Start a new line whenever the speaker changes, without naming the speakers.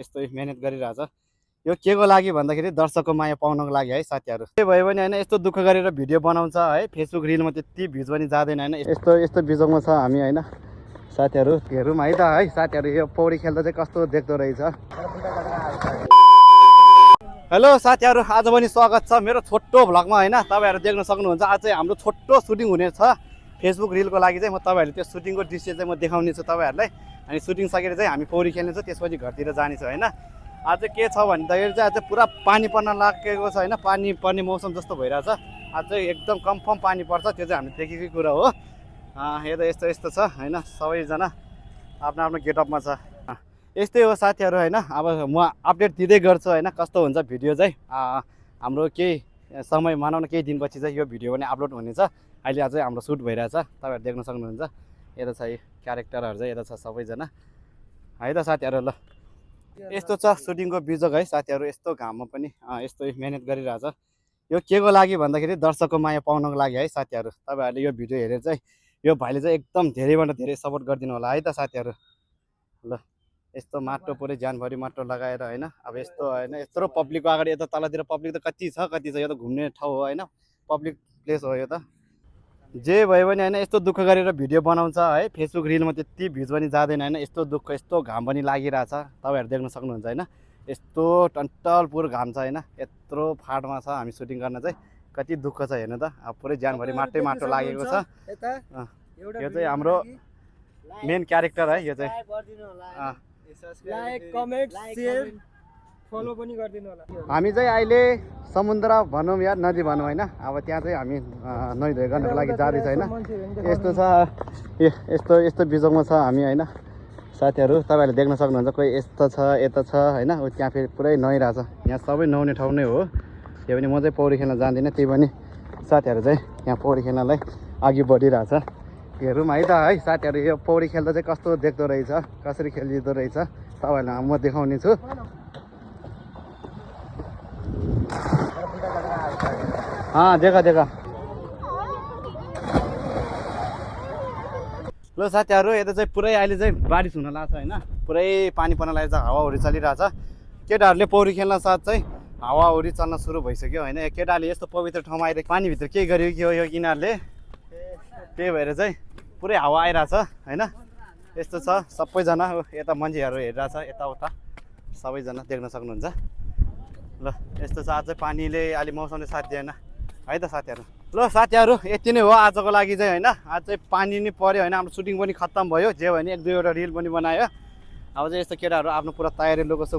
यस्तो मेहनत गरिरहेछ। यो के को लागि भन्दाखेरि दर्शकको माया पाउनको लागि है साथीहरू। के भयो भने होइन यस्तो दुःख गरेर भिडियो बनाउँछ है, फेसबुक रिलमा त्यति भ्युज पनि जाँदैन होइन। यस्तो यस्तो बिजोगमा छ हामी होइन साथीहरू। हेरौँ है त है साथीहरू, यो पौडी खेल्दा चाहिँ कस्तो देख्दो रहेछ। हेलो साथीहरू, आज पनि स्वागत छ मेरो छोटो भ्लगमा होइन। तपाईँहरू देख्न सक्नुहुन्छ आज चाहिँ हाम्रो छोटो सुटिङ हुनेछ फेसबुक रिलको लागि चाहिँ। म तपाईँहरूले त्यो सुटिङको दृश्य चाहिँ म देखाउने छु तपाईँहरूलाई। अनि सुटिङ सकेर चाहिँ हामी पौडी खेल्नेछौँ, त्यसपछि घरतिर जानेछौँ होइन। आज के छ भन्दाखेरि चाहिँ आज पुरा पानी पर्न लागेको छ होइन। पानी पर्ने मौसम जस्तो भइरहेछ। आज चाहिँ एकदम कन्फर्म पानी पर्छ, त्यो चाहिँ हामीले देखेकै कुरा हो। यो त यस्तो यस्तो छ होइन, सबैजना आफ्नो आफ्नो गेटअपमा छ। यस्तै हो साथीहरू होइन। अब म अपडेट दिँदै गर्छु होइन, कस्तो हुन्छ भिडियो चाहिँ। हाम्रो केही समय मानौँ न, केही दिनपछि चाहिँ यो भिडियो पनि अपलोड हुनेछ। अहिले चाहिँ हाम्रो सुट भइरहेछ, तपाईँहरू देख्न सक्नुहुन्छ। यता छ क्यारेक्टरहरू चाहिँ, यता छ सबैजना है त साथीहरू। ल यस्तो छ सुटिङको बिजोग है साथीहरू। यस्तो घाममा पनि यस्तो मेहनत गरिरहेछ। यो के को लागि भन्दाखेरि दर्शकको माया पाउनको लागि है साथीहरू। तपाईँहरूले यो भिडियो हेरेर चाहिँ यो भाइले चाहिँ एकदम धेरैभन्दा धेरै सपोर्ट गरिदिनु होला है त साथीहरू। ल यस्तो माटो पुरै ज्यानभरि माटो लगाएर होइन। अब यस्तो होइन, यत्रो पब्लिकको अगाडि यता तलतिर पब्लिक त कति छ यो त घुम्ने ठाउँ हो होइन, पब्लिक प्लेस हो यो त। जे भयो भने होइन यस्तो दुःख गरेर भिडियो बनाउँछ है, फेसबुक रिलमा त्यति भ्युज पनि जाँदैन होइन। यस्तो दुःख, यस्तो घाम पनि लागिरहेछ, तपाईँहरू देख्न सक्नुहुन्छ होइन। यस्तो टन्टलपुर घाम छ होइन, यत्रो फाटमा छ हामी सुटिङ गर्न चाहिँ। कति दुःख छ हेर्नु त, अब पुरै ज्यानभरि माटो लागेको छ। यो चाहिँ हाम्रो मेन क्यारेक्टर है यो चाहिँ।
लाइक कमेन्ट शेयर फलो पनि गरिदिनु होला।
हामी चाहिँ अहिले समुद्र भनौँ या नदी भनौँ होइन, अब त्यहाँ चाहिँ हामी नुहाइ धुवाइ गर्नको लागि जाँदैछ होइन। यस्तो छ, यस्तो यस्तो बिजोगमा छ हामी होइन साथीहरू। तपाईँहरूले देख्न सक्नुहुन्छ, कोही यस्तो छ यता छ होइन। त्यहाँ फेरि पुरै नुहाइरहेछ। यहाँ सबै नुहाउने ठाउँ नै हो। त्यो पनि म चाहिँ पौडी खेल्न जान्दिनँ, त्यही पनि साथीहरू चाहिँ यहाँ पौडी खेल्नलाई अघि बढिरहेछ। हेरौँ है त है साथीहरू, यो पौडी खेल्दा चाहिँ कस्तो देख्दो रहेछ, कसरी खेलिँदो रहेछ तपाईँहरूलाई म देखाउने छु। देखा ल साथीहरू, यता चाहिँ पुरै अहिले चाहिँ बारिस हुन लाग्छ होइन। पुरै पानी पर्न लागेको छ, हावाहुरी चलिरहेछ। केटाहरूले पौडी खेल्न साथ चाहिँ हावाहुरी चल्न सुरु भइसक्यो होइन। केटाहरूले यस्तो पवित्र ठाउँमा आएर पानीभित्र के गर्यो कि हो यो यिनीहरूले, त्यही भएर चाहिँ पुरै हावा आइरहेछ होइन। यस्तो छ सबैजना, यता मान्छेहरू हेरिरहेछ यताउता, सबैजना देख्न सक्नुहुन्छ। ल यस्तो छ आज चाहिँ पानीले अलि मौसमले साथ दिएन है त साथीहरू। ल साथीहरू यति नै हो आजको लागि चाहिँ होइन। आज चाहिँ पानी नै पऱ्यो होइन, हाम्रो सुटिङ पनि खत्तम भयो। जे भने एक दुईवटा रिल पनि बनायो। अब चाहिँ यस्तो केटाहरू आफ्नो पुरा तयारी लोको